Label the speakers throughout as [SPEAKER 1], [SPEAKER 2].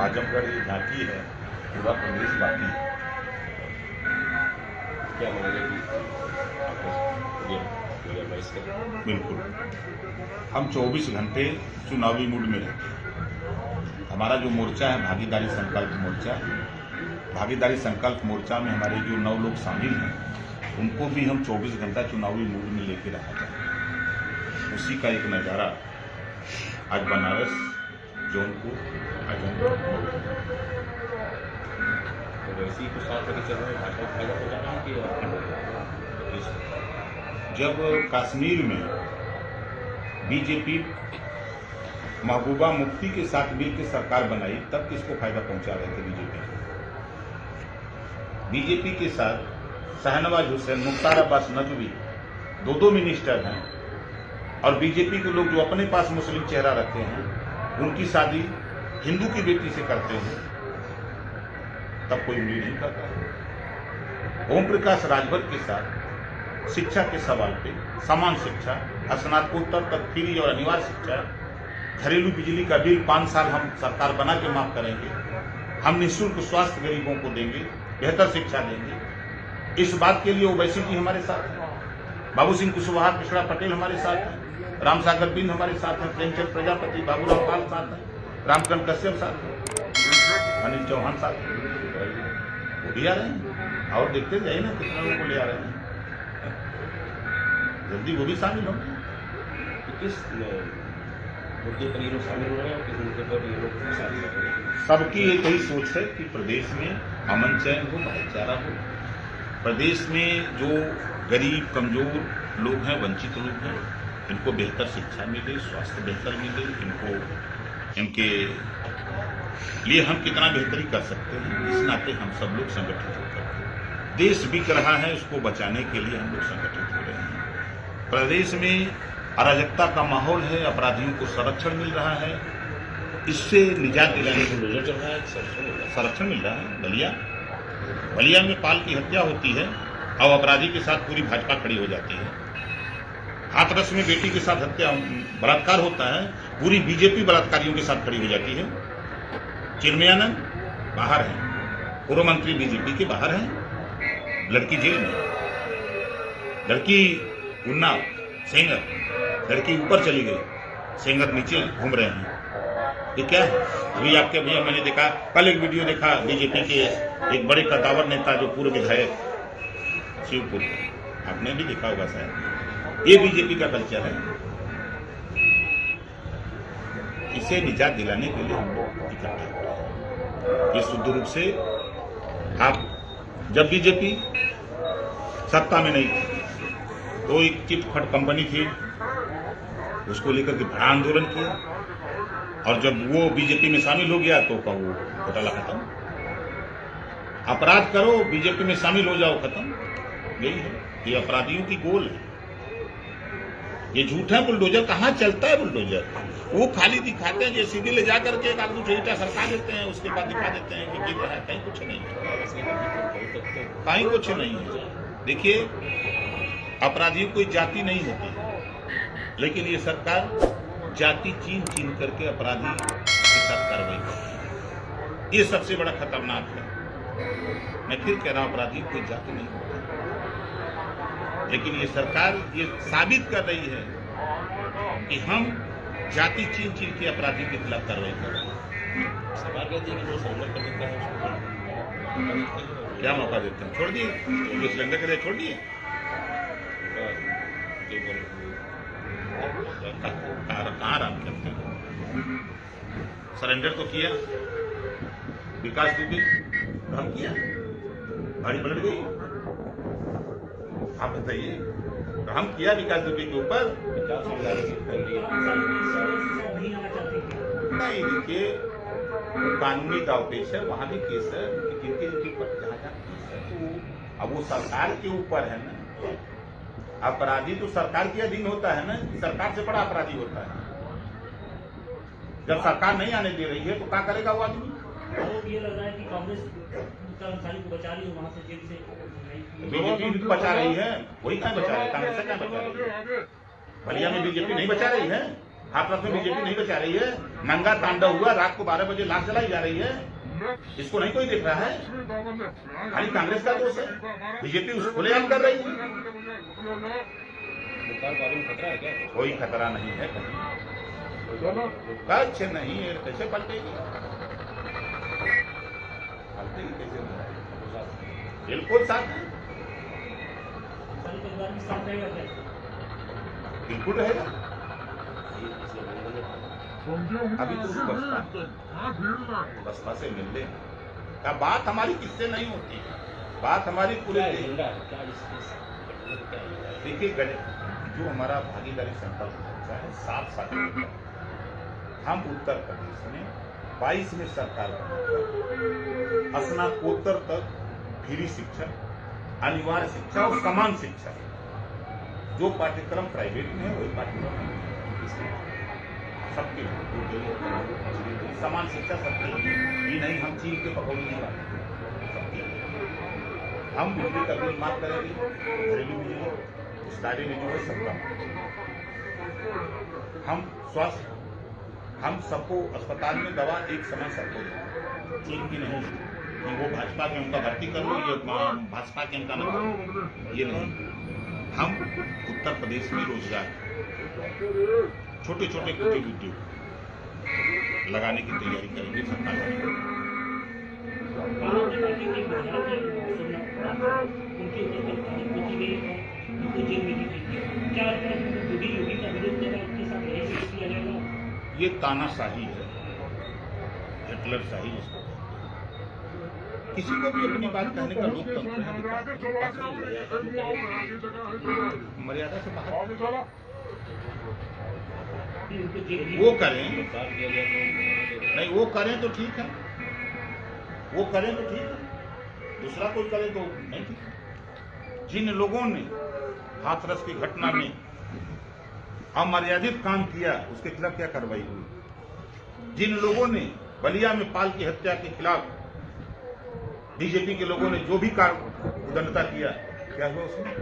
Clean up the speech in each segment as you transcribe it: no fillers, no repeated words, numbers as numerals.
[SPEAKER 1] आजमगढ़ ये झांकी है, पूरा प्रदेश बाकी है।
[SPEAKER 2] क्या मानेंगे
[SPEAKER 1] बिल्कुल, हम 24 घंटे चुनावी मूड में रहते हैं। हमारा जो मोर्चा है भागीदारी संकल्प मोर्चा, भागीदारी संकल्प मोर्चा में हमारे जो 9 लोग शामिल हैं, उनको भी हम 24 घंटा चुनावी मूड में लेके रखा जाए। उसी का एक नज़ारा आज बनारस, जौनपुर, आजमगढ़,
[SPEAKER 2] वैसे ही कुछ साथ लेके चल रहे हैं, भाजपा फायदा हो जाना है कि
[SPEAKER 1] जब कश्मीर में बीजेपी महबूबा मुफ्ती के साथ मिल के सरकार बनाई, तब किसको फायदा पहुंचा रहे थे बीजेपी के साथ शाहनवाज हुसैन, मुख्तार अब्बास नकवी, दो मिनिस्टर हैं, और बीजेपी के लोग जो अपने पास मुस्लिम चेहरा रखते हैं, उनकी शादी हिंदू की बेटी से करते हैं, तब कोई उंगली नहीं करता है। ओम प्रकाश राजभर के साथ शिक्षा के सवाल पे समान शिक्षा, स्नातकोत्तर तक फ्री और अनिवार्य शिक्षा, घरेलू बिजली का बिल 5 साल हम सरकार बना के माफ करेंगे, हम निःशुल्क स्वास्थ्य गरीबों को देंगे, बेहतर शिक्षा देंगे। इस बात के लिए ओवैसी जी हमारे साथ हैं, बाबू सिंह कुशवाहा, कृष्णा पटेल हमारे साथ हैं, राम सागर बिंद हमारे साथ हैं, प्रेमचंद प्रजापति, बाबूराव पाल साथ हैं, रामचंद्र कश्यप साथ हैं, अनिल चौहान साथ हैं, वो भी आ रहे हैं। और देखते जाइए ना कितना लोगों को ले आ रहे हैं, जल्दी वो भी शामिल होंगे।
[SPEAKER 2] तो किस मुद्दे पर ये लोग शामिल हो रहे हैं और किस मुद्दे पर ये लोग शामिल हो रहे हैं?
[SPEAKER 1] सबकी एक ही सोच है कि प्रदेश में अमन चैन हो, भाईचारा हो। प्रदेश में जो गरीब कमजोर लोग हैं, वंचित लोग हैं, इनको बेहतर शिक्षा मिले, स्वास्थ्य बेहतर मिले, इनके लिए हम कितना बेहतरी कर सकते हैं, इस नाते हम सब लोग संगठित होकर के देश बिक रहा है, उसको बचाने के लिए हम लोग संगठित हो रहे हैं। प्रदेश में अराजकता का माहौल है, अपराधियों को संरक्षण मिल रहा है, इससे निजात दिलाने को
[SPEAKER 2] चल रहा है,
[SPEAKER 1] संरक्षण मिल रहा है। बलिया में पाल की हत्या होती है और अपराधी के साथ पूरी भाजपा खड़ी हो जाती है। हाथरस में बेटी के साथ हत्या बलात्कार होता है, पूरी बीजेपी बलात्कारियों के साथ खड़ी हो जाती है। चिन्मयानंद बाहर है, पूर्व मंत्री बीजेपी के बाहर है, लड़की जेल में, लड़की उन्नाव सेंगर, लड़की ऊपर चली गई, सेंगर नीचे घूम रहे हैं। ये क्या है? अभी आपके भैया मैंने देखा, कल एक वीडियो देखा बीजेपी के एक बड़े कद्दावर नेता जो पूर्व विधायक शिवपुर, आपने भी देखा होगा शायद। ये बीजेपी का कल्चर है, इसे निजात दिलाने के लिए हम लोग इकट्ठा हो रहे हैं। ये शुद्ध रूप से आप जब बीजेपी सत्ता में नहीं थी तो एक चिटफंड कंपनी थी, उसको लेकर के बड़ा आंदोलन किया, और जब वो बीजेपी में शामिल हो गया तो कहो घोटाला खत्म, अपराध करो बीजेपी में शामिल हो जाओ, खत्म। यही है, ये अपराधियों की गोल है। ये झूठा बुलडोजर कहाँ चलता है? बुलडोजर वो खाली दिखाते हैं, जेसीबी ले जा करके एक आदमी ईंटा सरका देते हैं, उसके बाद दिखा देते हैं कि गिर रहा है, कहीं कुछ नहीं है, कहीं कुछ नहीं है। देखिए, अपराधियों कोई जाति नहीं होती है, लेकिन ये सरकार जाति चीन करके अपराधी के साथ कार्रवाई करती है। ये सबसे बड़ा खतरनाक है। मैं फिर कह रहा हूं, अपराधी कोई जाति नहीं होती, लेकिन ये सरकार ये साबित कर रही है कि हम जाति चीन के अपराधी के खिलाफ कार्रवाई कर रहे हैं।
[SPEAKER 2] सरकार कहती है कि जो सरेंडर कर देता है उसको
[SPEAKER 1] क्या मौका देते हैं? छोड़ दिए, जो सिलेंडर के लिए छोड़ दिए। कहाँ आराम करते हैं? सरेंडर तो किया विकास दुबे, हम किया, गाड़ी पलट गई। आप बताइए, हम किया विकास दुबे के ऊपर नहीं। देखिए, कानूनी दावपेच है, वहां भी केस है, जिनके ऊपर जहाँ केस है, तो अब वो सरकार के ऊपर है ना। अपराधी तो सरकार के अधीन होता है ना, सरकार से बड़ा अपराधी होता है। जब सरकार नहीं आने दे रही है तो क्या करेगा वो आदमी?
[SPEAKER 3] तो ये लग रहा है कि कांग्रेस कर्मचारी को बचा रही है वहां से, जेल से
[SPEAKER 1] बीजेपी बचा रही है, वही क्या बचा रही है? कांग्रेस क्या बचा रही है? बलिया में बीजेपी नहीं बचा रही है, हाथरस में बीजेपी नहीं बचा रही है। नंगा तांडव हुआ, रात को 12 बजे लाश जलाई जा रही है, इसको नहीं कोई देख रहा है। खाली कांग्रेस का दोष है, बीजेपी उस खुलेआम कर रही है।
[SPEAKER 2] मुख्तार पार्टी में खतरा है क्या?
[SPEAKER 1] कोई खतरा नहीं है कहीं, कुछ नहीं है। कैसे पलटेगी? पलटेगी कैसे? बिल्कुल साथ है,
[SPEAKER 3] सारी परिवार के साथ रहेगा क्या?
[SPEAKER 1] बिल्कुल रहेगा। अभी तो बसपा से मिल लें, क्या बात हमारी किससे नहीं होती, बात हमारी पूरे देखिए। जो हमारा भागीदारी संकल्प है 7 साल का, हम उत्तर प्रदेश में 22 में सरकार बनाएंगे। स्नातकोत्तर तक फ्री शिक्षा, अनिवार्य शिक्षा और समान शिक्षा। जो पाठ्यक्रम प्राइवेट में है वही पाठ्यक्रम सबके समान शिक्षा सबके लिए। ये नहीं हम चीन के पकौड़ी नहीं बांटे सबके लिए। हम बिजली का बिल माफ करेंगे, घरेलू बिजली उस दायरे में जो है सबका। हम स्वास्थ्य, हम सबको अस्पताल में दवा एक समय सबको दें, चीन की नहीं कि वो भाजपा के उनका भर्ती कर लो, ये भाजपा के उनका न करो, ये नहीं। हम उत्तर प्रदेश में रोजगार, छोटे छोटे कुटीर उद्योग लगाने की तैयारी करेंगे सरकार। ये तानाशाही है, हिटलरशाही इसको। किसी को भी अपनी बात कहने का लोकतंत्र है, मर्यादा से बाहर वो करें, नहीं वो करें तो ठीक है, वो करें तो ठीक है, दूसरा कोई करे तो नहीं ठीक है। जिन लोगों ने हाथरस की घटना में अमर्यादित काम किया उसके खिलाफ क्या कार्रवाई हुई? जिन लोगों ने बलिया में पाल की हत्या के खिलाफ बीजेपी के लोगों ने जो भी उदंडता किया, क्या हुआ उसमें?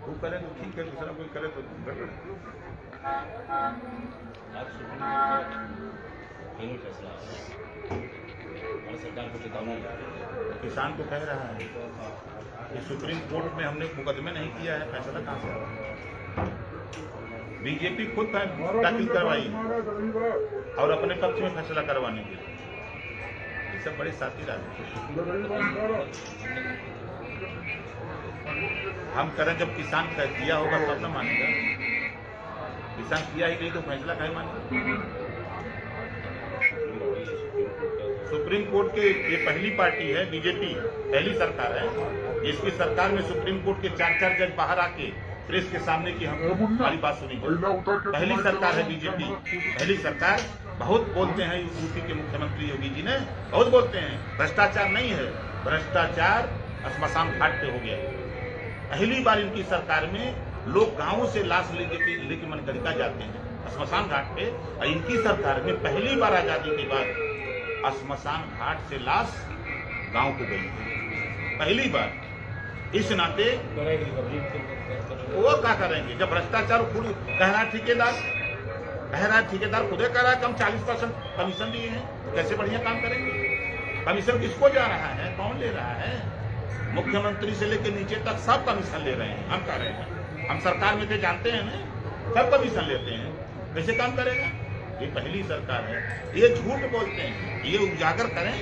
[SPEAKER 1] वो करे तो ठीक है, दूसरा कोई करे तो गड़बड़।
[SPEAKER 2] सरकार को चेतावनी
[SPEAKER 1] किसान को कह रहा है कि सुप्रीम कोर्ट में हमने मुकदमे नहीं किया है, फैसला कहां से आया? बीजेपी खुद दाखिल करवाई और अपने पक्ष में फैसला करवाने के लिए। ये सब बड़े साथी राजनीति। हम करें जब किसान कह दिया होगा तब न मानेगा। किसान किया ही नहीं तो फैसला कहीं मानेगा? सुप्रीम कोर्ट के ये पहली पार्टी है बीजेपी, पहली सरकार है जिसकी सरकार में सुप्रीम कोर्ट के 4 जज बाहर आके प्रेस के सामने की हमारी बात सुनी। पहली सरकार है बीजेपी, पहली सरकार। बहुत बोलते हैं यूपी के मुख्यमंत्री योगी जी ने, बहुत बोलते हैं भ्रष्टाचार नहीं है, भ्रष्टाचार श्मशान घाट पे हो गया। पहली बार इनकी सरकार में लोग गांवों से लाश लेके मनगढ़िका जाते हैं श्मशान घाट पे, और इनकी सरकार में पहली बार आजादी के बाद श्मशान घाट से लाश गांव को गई है, पहली बार। इस नाते वो क्या करेंगे जब भ्रष्टाचार खुद कह रहा ठेकेदार खुदे कह रहा है कि हम 40% कमीशन दिए हैं, कैसे बढ़िया काम करेंगे? कमीशन किसको जा रहा है, कौन ले रहा है? मुख्यमंत्री से लेकर नीचे तक सब कमीशन ले रहे हैं। हम कह रहे हैं, हम सरकार में थे जानते हैं ना, सब कमीशन लेते हैं, कैसे काम करेगा? ये पहली सरकार है। ये झूठ बोलते हैं, ये उजागर करें।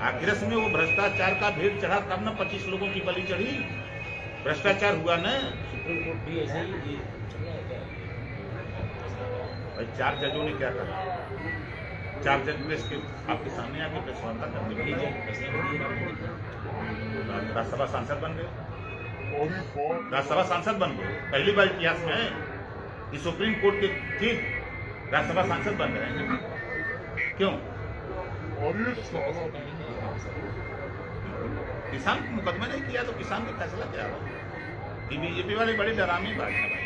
[SPEAKER 1] आखिर में वो भ्रष्टाचार का भीड़ चढ़ा तब न 25 लोगों की बलि चढ़ी, भ्रष्टाचार हुआ न।
[SPEAKER 2] सुप्रीम कोर्ट भी ऐसे ही
[SPEAKER 1] भाई 4 जजों ने क्या कहा? 4 जज प्रेस के आपके सामने आके प्रेस वार्ता करते, राज्यसभा सांसद बन गए, राज्यसभा सांसद बन गए। पहली बार इतिहास में है कि सुप्रीम कोर्ट के चीफ राज्यसभा सांसद बन रहे हैं। क्यों? किसान को मुकदमा नहीं किया तो किसान का फैसला क्या होगा? कि बीजेपी वाले बड़े डरामे बात है भाई।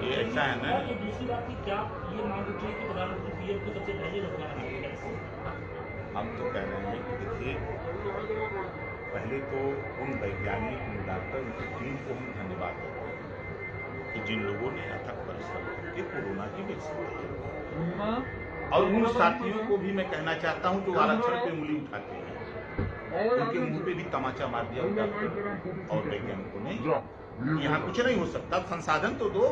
[SPEAKER 1] ये ऐसा है ना,
[SPEAKER 3] दूसरी बात की क्या ये मांग उठी है कि प्रधानमंत्री पीएम को सबसे पहले रोकना है?
[SPEAKER 1] हम तो कह रहे हैं कि देखिए, पहले तो उन वैज्ञानिक, उन डॉक्टर, उनकी टीम को हम धन्यवाद देते हैं कि जिन लोगों ने अथक परिश्रम करके कोरोना की वैक्सीन दी। और उन साथियों को भी मैं कहना चाहता हूं जो आरक्षण पे उंगली उठाते हैं, उनके मुंह पे भी तमाचा मार दिया डॉक्टर और वैज्ञानिकों ने। यहाँ कुछ नहीं हो सकता, संसाधन तो दो।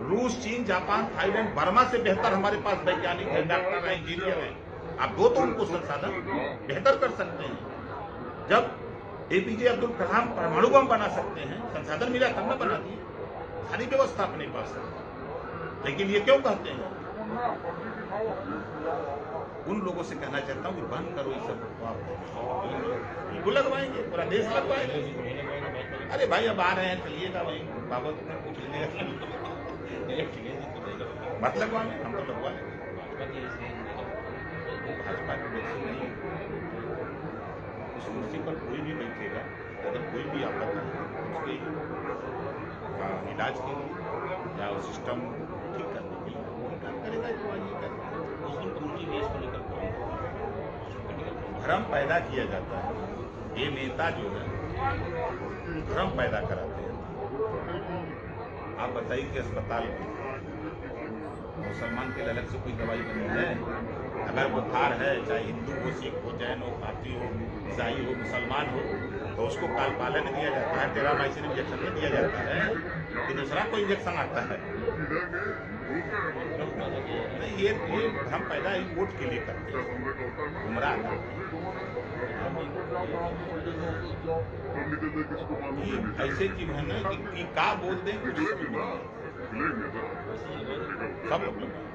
[SPEAKER 1] रूस, चीन, जापान, थाईलैंड, बर्मा से बेहतर हमारे पास वैज्ञानिक है, डॉक्टर है, इंजीनियर है। आप दो तो उनको संसाधन बेहतर कर सकते हैं। जब एपीजे अब्दुल कलाम परमाणु बम बना सकते हैं, संसाधन मिला तब न बना दिए, सारी व्यवस्था अपने पास है। लेकिन ये क्यों कहते हैं? उन लोगों से कहना चाहता हूं कि बंद करो ये सब। बिल्कुल लगवाएंगे, पूरा देश लगवाएंगे। अरे भाई अब आ रहे हैं, चलिएगा भाई, बाबा तुमने पूछ लिया, मत लगवाएं, हम तो लगवा लेंगे। भाजपा की वैक्सीन नहीं, उस कुर्सी पर कोई भी बैठेगा, अगर कोई भी आपत्ति है उसके इलाज के लिए या सिस्टम ठीक करने के लिए वही काम करेगा जो आज ये कर रहा है।
[SPEAKER 2] मुस्लिम कम्युनिटी देश को लेकर
[SPEAKER 1] भ्रम पैदा किया जाता है। ये नेता जो है भ्रम पैदा कराते हैं। आप बताइए कि अस्पताल में मुसलमान के लिए अलग से कोई दवाई बनी है? अगर बुखार है, चाहे हिंदू हो, सिख हो, जैन हो, पारसी हो, ईसाई हो, मुसलमान हो, तो उसको कालपालन दिया जाता है, टेरामाइसिन इंजेक्शन में दिया जाता है कि दूसरा कोई इंजेक्शन आता है। नहीं, ये भ्रम पैदा वोट के लिए करते हैं, गुमराह करते हैं। ये ऐसे चीज है ना कि का बोल दें कुछ समझ नहीं आता। सब लोग लगवाए,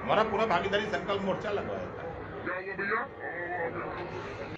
[SPEAKER 1] हमारा पूरा भागीदारी संकल्प मोर्चा लगवाया था।